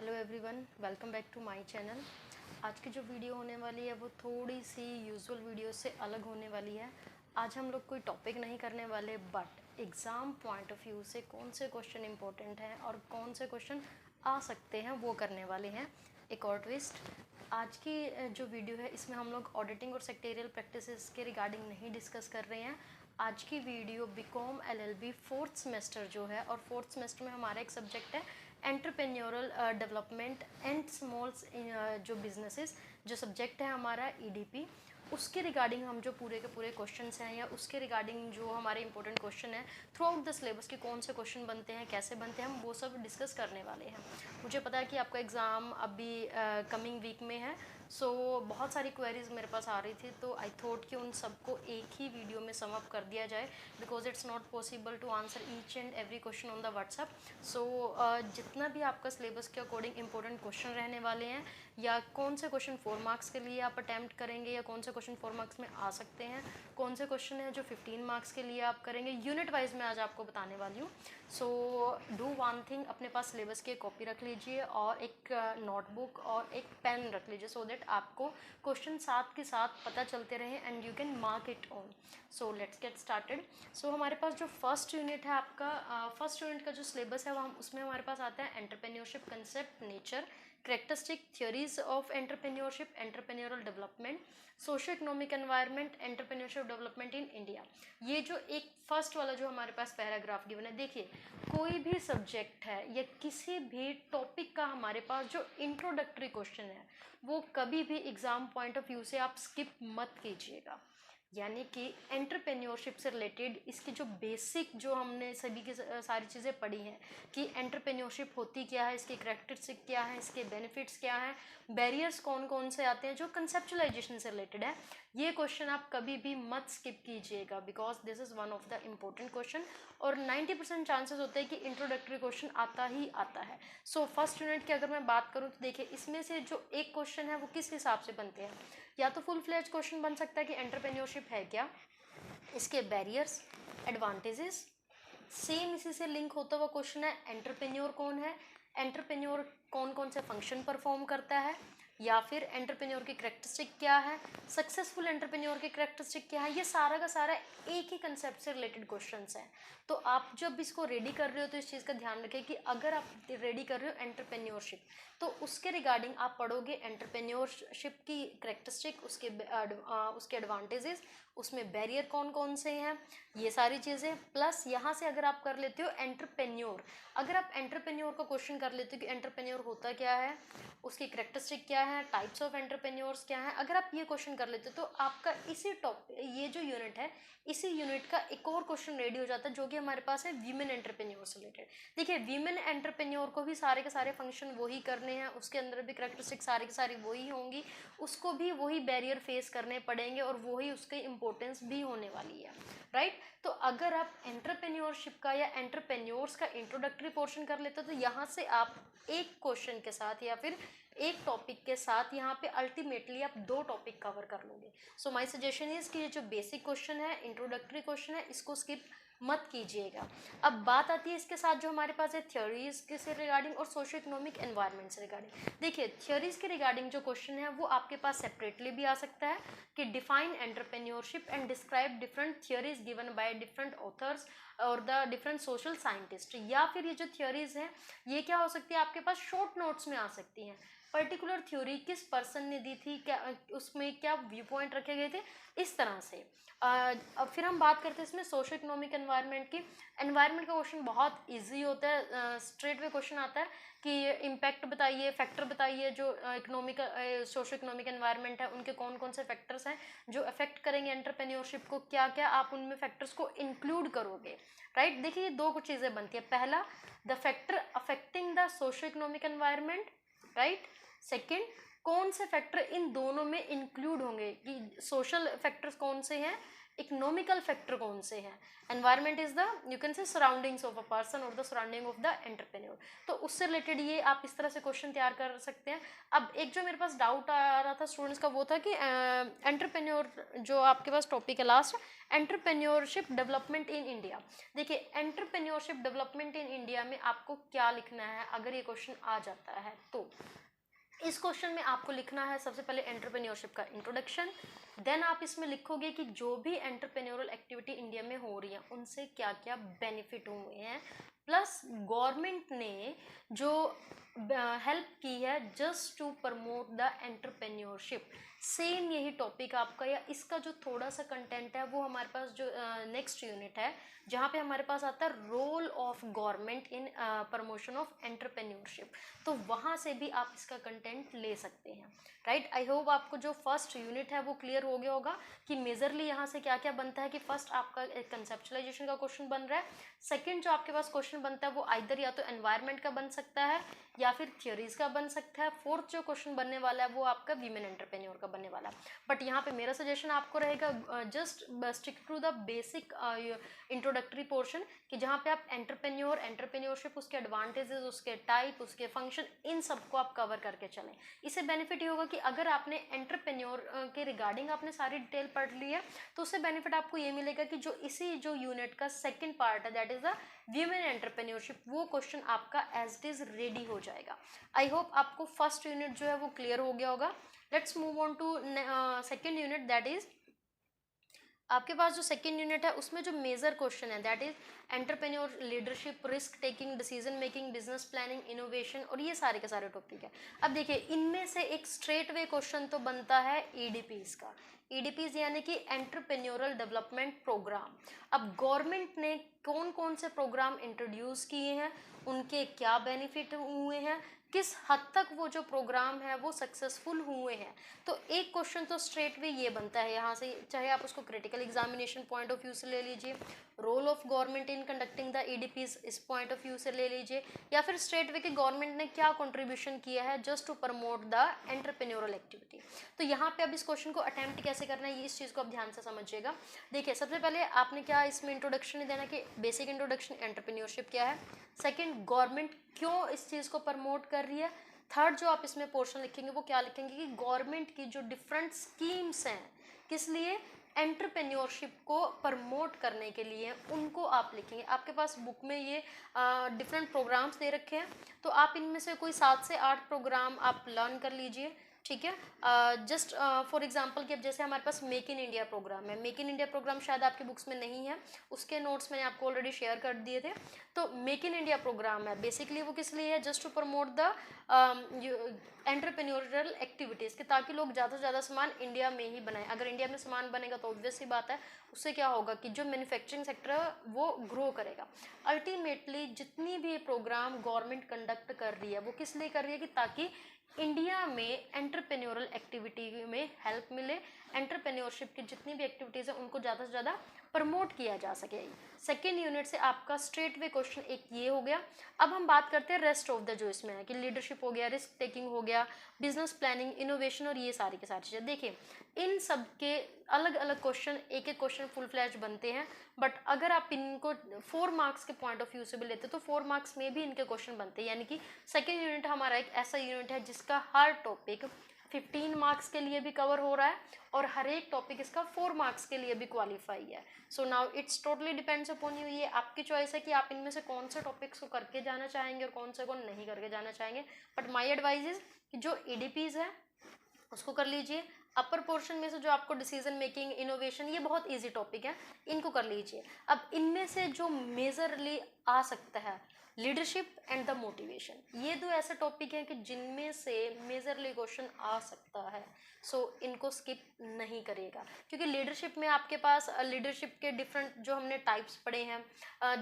Hello everyone, welcome back to my channel. आज की जो वीडियो होने वाली है वो थोड़ी सी यूजुअल वीडियो से अलग होने वाली है। आज हम लोग कोई टॉपिक नहीं करने वाले, but exam point of view से कौन से क्वेश्चन इंपॉर्टेंट हैं और कौन से क्वेश्चन आ सकते हैं वो करने वाले हैं। एक और ट्विस्ट, आज की जो वीडियो है इसमें हम लोग ऑडिटिंग और सेक्टेरियल प्रैक्टिसेस के रिगार्डिंग नहीं डिस्कस कर रहे हैं। आज की video BCom LLB fourth semester जो है, और फोर्थ सेमेस्टर में हमारा एक सब्जेक्ट है एंटरप्रेन्योरल डेवलपमेंट एंड स्मॉल्स जो बिजनेसेस, जो सब्जेक्ट है हमारा ईडीपी, उसके रिगार्डिंग हम जो पूरे के पूरे क्वेश्चंस हैं या उसके रिगार्डिंग जो हमारे इंपॉर्टेंट क्वेश्चन है थ्रू आउट द सिलेबस के कौन से क्वेश्चन बनते हैं, कैसे बनते हैं, हम वो सब डिस्कस करने वाले हैं। मुझे पता है कि आपका एग्ज़ाम अभी कमिंग वीक में है, सो बहुत सारी क्वेरीज मेरे पास आ रही थी, तो आई थॉट कि उन सबको एक ही वीडियो में सम अप कर दिया जाए, because it's not possible to answer each and every question on the WhatsApp. So जितना भी आपका सिलेबस के अकॉर्डिंग इंपॉर्टेंट क्वेश्चन रहने वाले हैं, या कौन से क्वेश्चन 4 मार्क्स के लिए आप अटैम्प्ट करेंगे, या कौन से क्वेश्चन 4 मार्क्स में आ सकते हैं, कौन से क्वेश्चन है जो 15 मार्क्स के लिए आप करेंगे, यूनिट वाइज में आज आपको बताने वाली हूँ। सो डू वन थिंग, अपने पास सिलेबस की कॉपी रख लीजिए और एक नोटबुक और एक पेन रख लीजिए, सो दैट आपको क्वेश्चन साथ के साथ पता चलते रहे and you can mark it on. So let's get started. So हमारे पास जो फर्स्ट यूनिट है आपका, फर्स्ट यूनिट का जो सिलेबस है वो हम उसमें हमारे पास आता है entrepreneurship concept, nature, characteristic, theories of entrepreneurship, entrepreneurial development, socio economic environment, entrepreneurship development in India. ये जो एक फर्स्ट वाला जो हमारे पास पैराग्राफ गिवन है, देखिए कोई भी सब्जेक्ट है या किसी भी टॉपिक का हमारे पास जो इंट्रोडक्टरी क्वेश्चन है वो कभी भी एग्जाम पॉइंट ऑफ व्यू से आप स्किप मत कीजिएगा। यानी कि एंटरप्रेन्योरशिप से रिलेटेड इसकी जो बेसिक जो हमने सभी की सारी चीज़ें पढ़ी हैं कि एंटरप्रेन्योरशिप होती क्या है, इसके करैक्टरिस्टिक क्या है, इसके बेनिफिट्स क्या हैं, बैरियर्स कौन कौन से आते हैं, जो कंसेप्चुलाइजेशन से रिलेटेड है, ये क्वेश्चन आप कभी भी मत स्किप कीजिएगा, because this is one of the important question. और 90% चांसेस होते हैं कि इंट्रोडक्टरी क्वेश्चन आता ही आता है। सो फर्स्ट यूनिट की अगर मैं बात करूँ तो देखिए इसमें से जो एक क्वेश्चन है वो किस हिसाब से बनते हैं, या तो फुल फ्लेज क्वेश्चन बन सकता है कि एंटरप्रेन्योरशिप है क्या, इसके बैरियर्स, एडवांटेजेस। सेम इसी से लिंक होता हुआ क्वेश्चन है एंटरप्रेन्योर कौन है, एंटरप्रेन्योर कौन कौन से फंक्शन परफॉर्म करता है, या फिर एंटरप्रेन्योर की करैक्टरिस्टिक क्या है, सक्सेसफुल एंटरप्रेन्योर की करैक्टरिस्टिक क्या है। ये सारा का सारा एक ही कंसेप्ट से रिलेटेड क्वेश्चंस हैं। तो आप जब इसको रेडी कर रहे हो तो इस चीज़ का ध्यान रखें कि अगर आप रेडी कर रहे हो एंटरप्रेन्योरशिप तो उसके रिगार्डिंग आप पढ़ोगे एंटरप्रेन्योरशिप की करैक्टरिस्टिक, उसके एडवांटेजेस, उसमें बैरियर कौन कौन से हैं, ये सारी चीज़ें। प्लस यहाँ से अगर आप कर लेते हो एंटरप्रेन्योर, अगर आप एंटरप्रेन्योर का क्वेश्चन कर लेते हो कि एंटरप्रेन्योर होता क्या है, उसकी करैक्टरिस्टिक क्या है, टाइप्स ऑफ एंटरप्रेन्योर्स क्या है, अगर आप ये क्वेश्चन कर लेते हो तो आपका इसी टॉपिक, ये जो यूनिट है इसी यूनिट का एक और क्वेश्चन रेडी हो जाता है जो कि हमारे पास है वीमेन एंटरप्रेन्योर से रिलेटेड। देखिए वीमेन एंटरप्रेन्योर को भी सारे के सारे फंक्शन वही करने हैं, उसके अंदर भी करैक्टरिस्टिक सारी की सारी वही होंगी, उसको भी वही बैरियर फेस करने पड़ेंगे और वही उसकी इंपॉर्टेंस भी होने वाली है, राइट। तो अगर आप एंटरप्रेन्योरशिप का या एंटरप्रेन्योर्स का इंट्रोडक्टरी पोर्शन कर लेते हो तो यहाँ से आप एक क्वेश्चन के साथ या फिर एक टॉपिक के साथ यहाँ पे अल्टीमेटली आप 2 टॉपिक कवर कर लोगे। सो माय सजेशन इज कि ये जो बेसिक क्वेश्चन है, इंट्रोडक्टरी क्वेश्चन है, इसको स्किप मत कीजिएगा। अब बात आती है इसके साथ जो हमारे पास है थ्योरीज के से रिगार्डिंग और सोशो इकोनॉमिक एनवायरनमेंट से रिगार्डिंग। देखिए थ्योरीज के रिगार्डिंग जो क्वेश्चन है वो आपके पास सेपरेटली भी आ सकता है कि define entrepreneurship and describe different theories given by different authors और द डिफरेंट सोशल साइंटिस्ट। या फिर ये जो थ्योरीज हैं ये क्या हो सकती है, आपके पास शॉर्ट नोट्स में आ सकती हैं, पर्टिकुलर थ्योरी किस पर्सन ने दी थी, क्या उसमें क्या व्यू पॉइंट रखे गए थे, इस तरह से। अब फिर हम बात करते हैं इसमें सोशो इकोनॉमिक एनवायरनमेंट की। एनवायरनमेंट का क्वेश्चन बहुत इजी होता है, स्ट्रेट वे क्वेश्चन आता है कि इम्पैक्ट बताइए, फैक्टर बताइए, जो इकोनॉमिक सोशो इकोनॉमिक एनवायरनमेंट है उनके कौन कौन से फैक्टर्स हैं जो अफेक्ट करेंगे एंटरप्रेन्योरशिप को, क्या क्या आप उनमें फैक्टर्स को इंक्लूड करोगे, राइट। देखिए ये 2 कुछ चीज़ें बनती है, पहला the factor affecting the socio economic environment, right. Second, कौन से फैक्टर इन दोनों में इंक्लूड होंगे कि सोशल फैक्टर्स कौन से हैं, इकोनॉमिकल फैक्टर कौन से हैं? Environment is the you can say surroundings of a person और the surrounding of the entrepreneur. तो उससे रिलेटेड ये आप इस तरह से क्वेश्चन तैयार कर सकते हैं। अब एक जो मेरे पास डाउट आ रहा था स्टूडेंट्स का वो था कि एंटरप्रेन्योर जो आपके पास टॉपिक है last, entrepreneurship development in India. देखिए एंटरप्रेन्योरशिप डेवलपमेंट इन इंडिया में आपको क्या लिखना है अगर ये क्वेश्चन आ जाता है तो इस क्वेश्चन में आपको लिखना है सबसे पहले एंटरप्रेन्योरशिप का इंट्रोडक्शन, देन आप इसमें लिखोगे कि जो भी एंटरप्रेन्योरल एक्टिविटी इंडिया में हो रही है उनसे क्या क्या बेनिफिट हुए हैं, प्लस गवर्नमेंट ने जो हेल्प की है just to promote the entrepreneurship. Same यही टॉपिक आपका या इसका जो थोड़ा सा कंटेंट है वो हमारे पास जो नेक्स्ट यूनिट है जहाँ पे हमारे पास आता है role of government in promotion of entrepreneurship, तो वहाँ से भी आप इसका कंटेंट ले सकते हैं। राइट, आई होप आपको जो फर्स्ट यूनिट है वो क्लियर हो गया होगा कि मेजरली यहाँ से क्या क्या बनता है। कि फर्स्ट आपका एक कंसेप्चुलाइजेशन का क्वेश्चन बन रहा है, सेकंड जो आपके पास क्वेश्चन बनता है वो आइदर या तो एनवायरनमेंट का बन सकता है या फिर थ्योरीज का बन सकता है, फोर्थ जो क्वेश्चन बनने वाला है वो आपका वीमेन एंटरप्रेन्योर का बनने वाला है। बट यहाँ पे मेरा सजेशन आपको रहेगा just stick to the basic introductory portion कि जहाँ पे आप एंटरप्रेन्योर, एंटरप्रेन्योरशिप, उसके एडवांटेजेस, उसके टाइप, उसके फंक्शन, इन सबको आप कवर करके चलें। इससे बेनिफिट ये होगा कि अगर आपने एंटरप्रेन्योर के रिगार्डिंग आपने सारी डिटेल पढ़ ली है तो उससे बेनिफिट आपको ये मिलेगा कि जो इसी जो यूनिट का सेकंड पार्ट है that is the women entrepreneurship, वो क्वेश्चन आपका एज इट इज रेडी हो जाएगा। आई होप आपको फर्स्ट यूनिट जो है वो क्लियर हो गया होगा। Let's move on to second unit, that is आपके पास जो सेकेंड यूनिट है उसमें जो मेजर क्वेश्चन है that is entrepreneur leadership, risk taking, decision making, business planning, innovation, और ये सारे के सारे टॉपिक है। अब देखिए इनमें से एक स्ट्रेट वे क्वेश्चन तो बनता है ईडीपीज का। ईडीपीज यानी कि एंटरप्रेन्योरल डेवलपमेंट प्रोग्राम। अब गवर्नमेंट ने कौन कौन से प्रोग्राम इंट्रोड्यूस किए हैं, उनके क्या बेनिफिट हुए हैं, किस हद तक वो जो प्रोग्राम है वो सक्सेसफुल हुए हैं। तो एक क्वेश्चन तो स्ट्रेट वे ये बनता है यहाँ से, चाहे आप उसको critical examination point of view से ले लीजिए, role of government in conducting the EDPs इस पॉइंट ऑफ व्यू से ले लीजिए, या फिर स्ट्रेट वे कि गवर्नमेंट ने क्या कंट्रीब्यूशन किया है just to promote the entrepreneurial activity. तो यहाँ पे अब इस क्वेश्चन को अटेम्प्ट कैसे करना है ये इस चीज़ को आप ध्यान से समझिएगा। देखिए सबसे पहले आपने क्या इसमें इंट्रोडक्शन ही देना कि बेसिक इंट्रोडक्शन एंटरप्रेन्योरशिप क्या है, सेकंड गवर्नमेंट क्यों इस चीज़ को प्रमोट कर रही है, थर्ड जो आप इसमें पोर्शन लिखेंगे वो क्या लिखेंगे कि गवर्नमेंट की जो डिफरेंट स्कीम्स हैं किस लिए, एंटरप्रेन्योरशिप को प्रमोट करने के लिए, उनको आप लिखेंगे। आपके पास बुक में ये डिफरेंट प्रोग्राम्स दे रखे हैं तो आप इनमें से कोई 7 से 8 प्रोग्राम आप लर्न कर लीजिए, ठीक है। जस्ट फॉर एग्जांपल कि अब जैसे हमारे पास मेक इन इंडिया प्रोग्राम है, मेक इन इंडिया प्रोग्राम शायद आपकी बुक्स में नहीं है, उसके नोट्स मैंने आपको ऑलरेडी शेयर कर दिए थे। तो मेक इन इंडिया प्रोग्राम है बेसिकली वो किस लिए है, just to promote the entrepreneurial activities कि ताकि लोग ज़्यादा से ज़्यादा सामान इंडिया में ही बनाएं। अगर इंडिया में सामान बनेगा तो ऑब्वियस सी बात है उससे क्या होगा कि जो मैन्युफैक्चरिंग सेक्टर है वो ग्रो करेगा। अल्टीमेटली जितनी भी प्रोग्राम गवर्नमेंट कंडक्ट कर रही है वो किस लिए कर रही है कि ताकि इंडिया में एंटरप्रेन्योरल एक्टिविटी में हेल्प मिले, एंटरप्रेन्योरशिप की जितनी भी एक्टिविटीज़ हैं उनको ज़्यादा से ज़्यादा प्रमोट किया जा सके। सेकेंड यूनिट से आपका स्ट्रेट वे क्वेश्चन एक ये हो गया। अब हम बात करते हैं रेस्ट ऑफ द जो इसमें है कि लीडरशिप हो गया, रिस्क टेकिंग हो गया, बिजनेस प्लानिंग, इनोवेशन, और ये सारी की सारी चीज़ें। देखिए इन सब के अलग अलग क्वेश्चन, एक एक क्वेश्चन फुल फ्लैश बनते हैं, बट अगर आप इनको 4 मार्क्स के पॉइंट ऑफ व्यू से भी लेते तो 4 मार्क्स में भी इनके क्वेश्चन बनते हैं। यानी कि सेकेंड यूनिट हमारा एक ऐसा यूनिट है जिसका हर टॉपिक 15 मार्क्स के लिए भी कवर हो रहा है और हर एक टॉपिक इसका 4 मार्क्स के लिए भी क्वालिफाई है। So now it's totally depends upon you, ये आपकी चॉइस है कि आप इनमें से कौन से टॉपिक्स को करके जाना चाहेंगे और कौन से को नहीं करके जाना चाहेंगे। बट माई एडवाइज इज कि जो ईडीपीज है उसको कर लीजिए। अपर पोर्शन में से जो आपको डिसीजन मेकिंग, इनोवेशन, ये बहुत इजी टॉपिक है, इनको कर लीजिए। अब इनमें से जो मेजरली आ सकता है लीडरशिप एंड द मोटिवेशन, ये दो ऐसे टॉपिक हैं कि जिनमें से मेजरली क्वेश्चन आ सकता है। सो इनको स्किप नहीं करेगा क्योंकि लीडरशिप में आपके पास लीडरशिप के डिफरेंट जो हमने टाइप्स पढ़े हैं,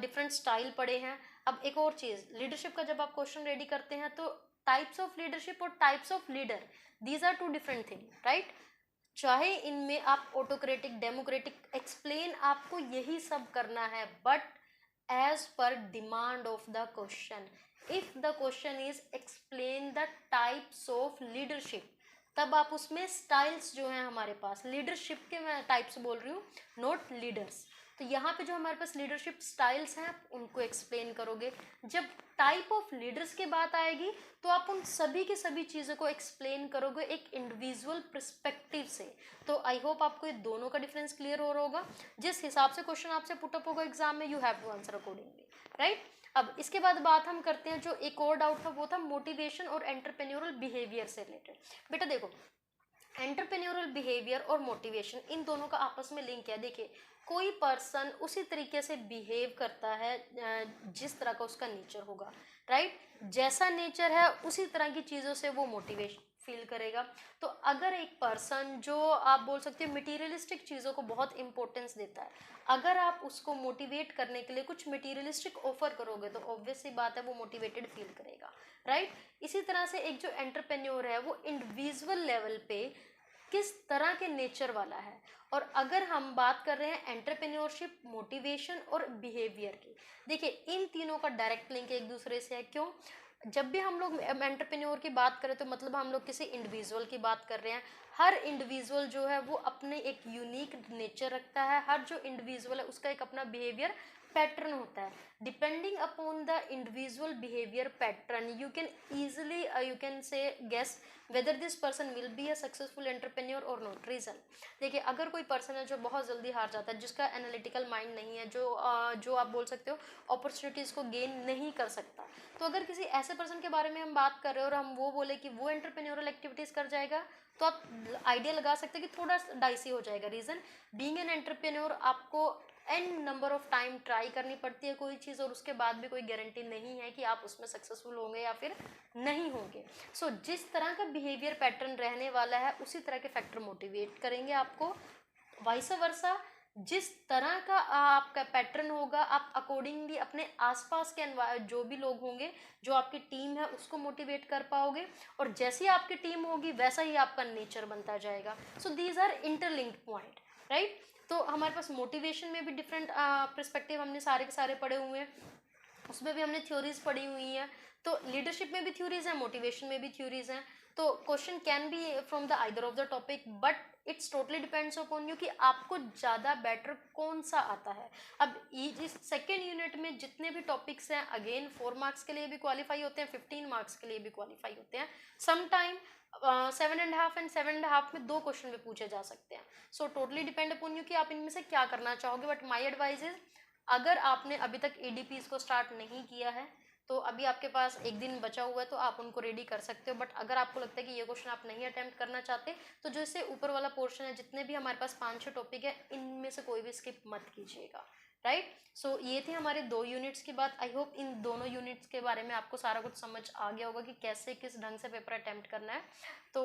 डिफरेंट स्टाइल पढ़े हैं। अब एक और चीज़, लीडरशिप का जब आप क्वेश्चन रेडी करते हैं तो टाइप्स ऑफ लीडरशिप और types of leader, these are 2 different thing, right. चाहे इनमें आप ऑटोक्रेटिक, डेमोक्रेटिक, एक्सप्लेन आपको यही सब करना है, but as per demand of the question. If the question is explain the types of leadership, तब आप उसमें स्टाइल्स जो हैं हमारे पास, लीडरशिप के मैं टाइप्स बोल रही हूँ, नॉट लीडर्स। तो यहाँ पे जो हमारे पास लीडरशिप स्टाइल्स हैं उनको एक्सप्लेन करोगे। जब टाइप ऑफ लीडर्स की बात आएगी तो आप उन सभी की सभी चीज़ों को एक्सप्लेन करोगे एक इंडिविजुअल पर्सपेक्टिव से। तो आई होप आपको ये दोनों का डिफरेंस क्लियर हो रहा होगा। जिस हिसाब से क्वेश्चन आपसे पुटअप होगा एग्जाम में, you have to answer accordingly, right. अब इसके बाद बात हम करते हैं, जो एक और डाउट था वो था मोटिवेशन और एंटरप्रेन्योरल बिहेवियर से रिलेटेड। बेटा देखो, एंटरप्रेन्योरल बिहेवियर और मोटिवेशन, इन दोनों का आपस में लिंक है। देखिए, कोई पर्सन उसी तरीके से बिहेव करता है जिस तरह का उसका नेचर होगा, राइट। जैसा नेचर है उसी तरह की चीज़ों से वो मोटिवेशन फील करेगा। तो अगर एक पर्सन जो आप बोल सकते हो मटीरियलिस्टिक चीज़ों को बहुत इंपॉर्टेंस देता है, अगर आप उसको मोटिवेट करने के लिए कुछ मटीरियलिस्टिक ऑफर करोगे तो ऑब्वियस सी बात है वो मोटिवेटेड फील करेगा, राइट। इसी तरह से एक जो एंटरप्रेन्योर है वो इंडिविजुअल लेवल पे किस तरह के नेचर वाला है। और अगर हम बात कर रहे हैं एंटरप्रेन्योरशिप, मोटिवेशन और बिहेवियर की, देखिए इन तीनों का डायरेक्ट लिंक एक दूसरे से है। क्यों? जब भी हम लोग एंटरप्रेन्योर की बात करें तो मतलब हम लोग किसी इंडिविजुअल की बात कर रहे हैं। हर इंडिविजुअल जो है वो अपने एक यूनिक नेचर रखता है। हर जो इंडिविजुअल है उसका एक अपना बिहेवियर पैटर्न होता है। Depending upon the individual behaviour pattern you can easily you can say guess whether this person will be a successful entrepreneur और नॉट। रीजन देखिए, अगर कोई पर्सन है जो बहुत जल्दी हार जाता है, जिसका एनालिटिकल माइंड नहीं है, जो आप बोल सकते हो अपॉर्चुनिटीज़ को गेन नहीं कर सकता, तो अगर किसी ऐसे पर्सन के बारे में हम बात कर रहे हैं और हम वो बोले कि वो एंटरप्रेन्योरल एक्टिविटीज़ कर जाएगा, तो आप आइडिया लगा सकते हैं कि थोड़ा डाइसी हो जाएगा। रीज़न बीइंग एन एंटरप्रेन्योर आपको an number of time try करनी पड़ती है कोई चीज़, और उसके बाद भी कोई गारंटी नहीं है कि आप उसमें सक्सेसफुल होंगे या फिर नहीं होंगे। सो जिस तरह का बिहेवियर पैटर्न रहने वाला है उसी तरह के फैक्टर मोटिवेट करेंगे आपको। वाइस वर्सा, जिस तरह का आपका पैटर्न होगा आप अकॉर्डिंगली अपने आसपास के जो भी लोग होंगे, जो आपकी टीम है, उसको मोटिवेट कर पाओगे। और जैसी आपकी टीम होगी वैसा ही आपका नेचर बनता जाएगा। So these are interlinked point, right. तो हमारे पास मोटिवेशन में भी डिफरेंट पर्सपेक्टिव हमने सारे के सारे पढ़े हुए हैं, उसमें भी हमने थ्योरीज पढ़ी हुई हैं। तो लीडरशिप में भी थ्योरीज हैं, मोटिवेशन में भी थ्योरीज हैं। तो question can be from the either of the topic, but it's totally depends upon you कि आपको ज़्यादा बेटर कौन सा आता है। अब इस सेकेंड यूनिट में जितने भी टॉपिक्स हैं, अगेन 4 मार्क्स के लिए भी क्वालिफाई होते हैं, 15 मार्क्स के लिए भी क्वालिफाई होते हैं। समटाइम 7.5 एंड 7.5 में 2 क्वेश्चन में पूछे जा सकते हैं। So totally depend upon you कि आप इनमें से क्या करना चाहोगे। बट माई एडवाइस इज, अगर आपने अभी तक एडीपीज को स्टार्ट नहीं किया है तो अभी आपके पास एक दिन बचा हुआ है, तो आप उनको रेडी कर सकते हो। बट अगर आपको लगता है कि ये क्वेश्चन आप नहीं अटेम्प्ट करना चाहते, तो जो इससे ऊपर वाला पोर्शन है, जितने भी हमारे पास 5-6 टॉपिक है, इनमें से कोई भी स्किप मत कीजिएगा, राइट। सो ये थी हमारे 2 यूनिट्स की बात। आई होप इन दोनों यूनिट्स के बारे में आपको सारा कुछ समझ आ गया होगा कि कैसे किस ढंग से पेपर अटेम्प्ट करना है। तो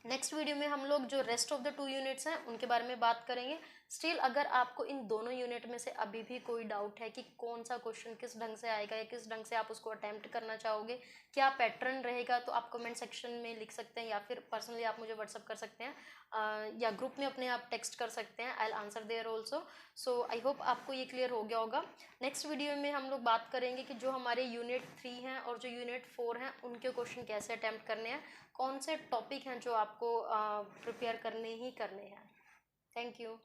नेक्स्ट वीडियो में हम लोग जो रेस्ट ऑफ द 2 यूनिट्स हैं उनके बारे में बात करेंगे। स्टिल अगर आपको इन दोनों यूनिट में से अभी भी कोई डाउट है कि कौन सा क्वेश्चन किस ढंग से आएगा या किस ढंग से आप उसको अटेम्प्ट करना चाहोगे, क्या पैटर्न रहेगा, तो आप कमेंट सेक्शन में लिख सकते हैं या फिर पर्सनली आप मुझे व्हाट्सअप कर सकते हैं, या ग्रुप में अपने आप टेक्स्ट कर सकते हैं। I will answer there also. So I hope आपको ये क्लियर हो गया होगा। नेक्स्ट वीडियो में हम लोग बात करेंगे कि जो हमारे यूनिट 3 हैं और जो यूनिट 4 हैं उनके क्वेश्चन कैसे अटेम्प्ट करने हैं, कौन से टॉपिक हैं जो आपको प्रिपेयर करने ही करने हैं। Thank you.